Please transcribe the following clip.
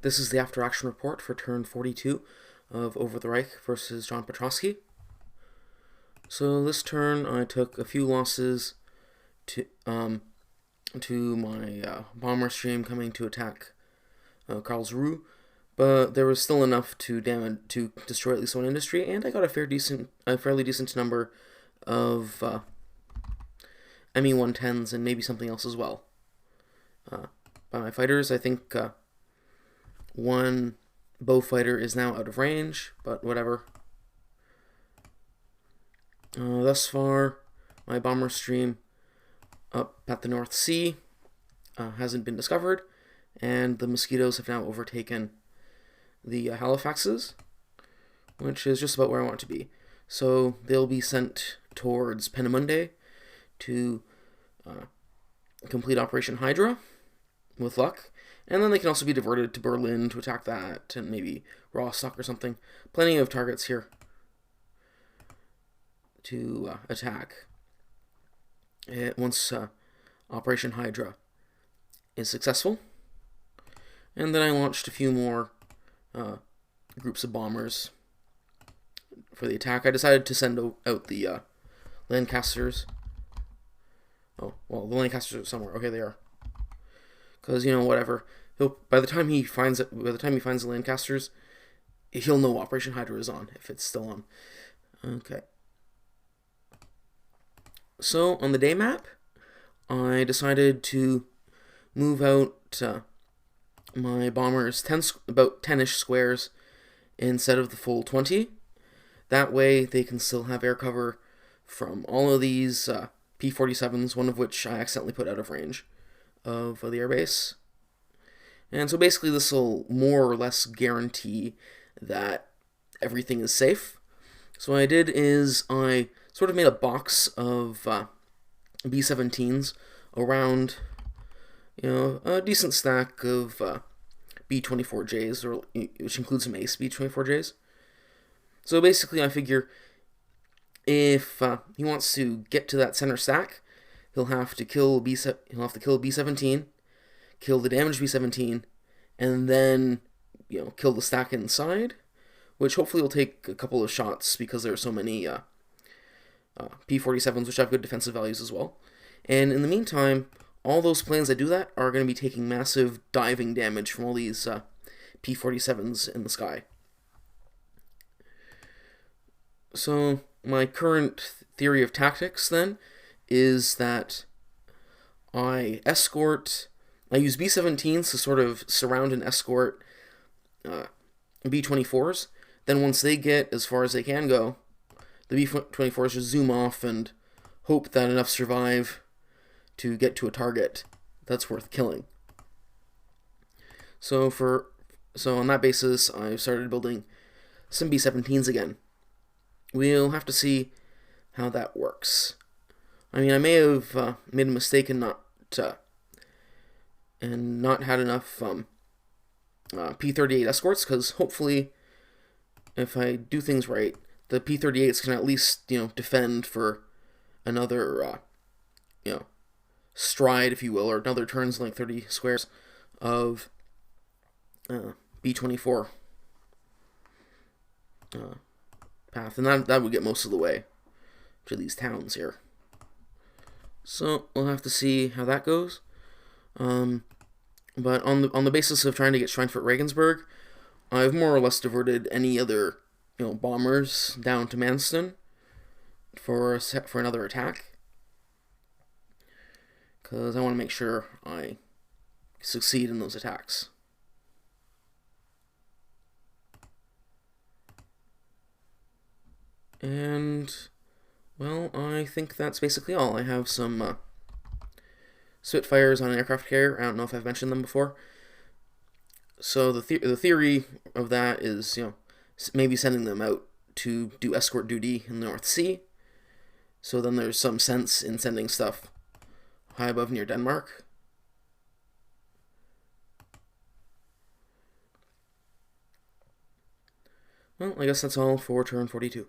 This is the after-action report for turn 42 of Over the Reich versus John Petrosky. So this turn I took a few losses to my bomber stream coming to attack Karlsruhe, but there was still enough to destroy at least one industry, and I got a fairly decent number of ME-110s and maybe something else as well. By my fighters, I think one bow fighter is now out of range, but whatever. Thus far, my bomber stream up at the North Sea hasn't been discovered, and the mosquitoes have now overtaken the Halifaxes, which is just about where I want to be. So they'll be sent towards Peenemünde to complete Operation Hydra, with luck, and then they can also be diverted to Berlin to attack that, and maybe Rostock or something. Plenty of targets here to attack once Operation Hydra is successful. And then I launched a few more groups of bombers for the attack. I decided to send out the Lancasters. Oh, well, the Lancasters are somewhere. Okay, they are. Because, whatever. By the time he finds the Lancasters, he'll know Operation Hydra is on, if it's still on. Okay. So, on the day map, I decided to move out my bombers about 10-ish squares instead of the full 20. That way, they can still have air cover from all of these P-47s, one of which I accidentally put out of range of the airbase. And so basically this will more or less guarantee that everything is safe. So what I did is I sort of made a box of B-17s around, a decent stack of B-24Js, which includes some ace B-24Js. So basically I figure if he wants to get to that center stack, he'll have to kill B-17, kill the damaged B-17, and then kill the stack inside, which hopefully will take a couple of shots because there are so many P-47s which have good defensive values as well. And in the meantime, all those planes that do that are going to be taking massive diving damage from all these P-47s in the sky. So my current theory of tactics then is that I use B-17s to sort of surround and escort B-24s. Then once they get as far as they can go, the B-24s just zoom off and hope that enough survive to get to a target that's worth killing. So on that basis, I started building some B-17s again. We'll have to see how that works. I mean, I may have made a mistake and not had enough P-38 escorts, because hopefully, if I do things right, the P-38s can at least defend for another stride, if you will, or another turns like 30 squares of B-24 path, and that would get most of the way to these towns here. So we'll have to see how that goes. But on the basis of trying to get Schweinfurt Regensburg, I've more or less diverted any other bombers down to Manston for another attack, because I want to make sure I succeed in those attacks. And, well, I think that's basically all. I have some Spitfires on an aircraft carrier. I don't know if I've mentioned them before. So the theory of that is, maybe sending them out to do escort duty in the North Sea. So then there's some sense in sending stuff high above near Denmark. Well, I guess that's all for turn 42.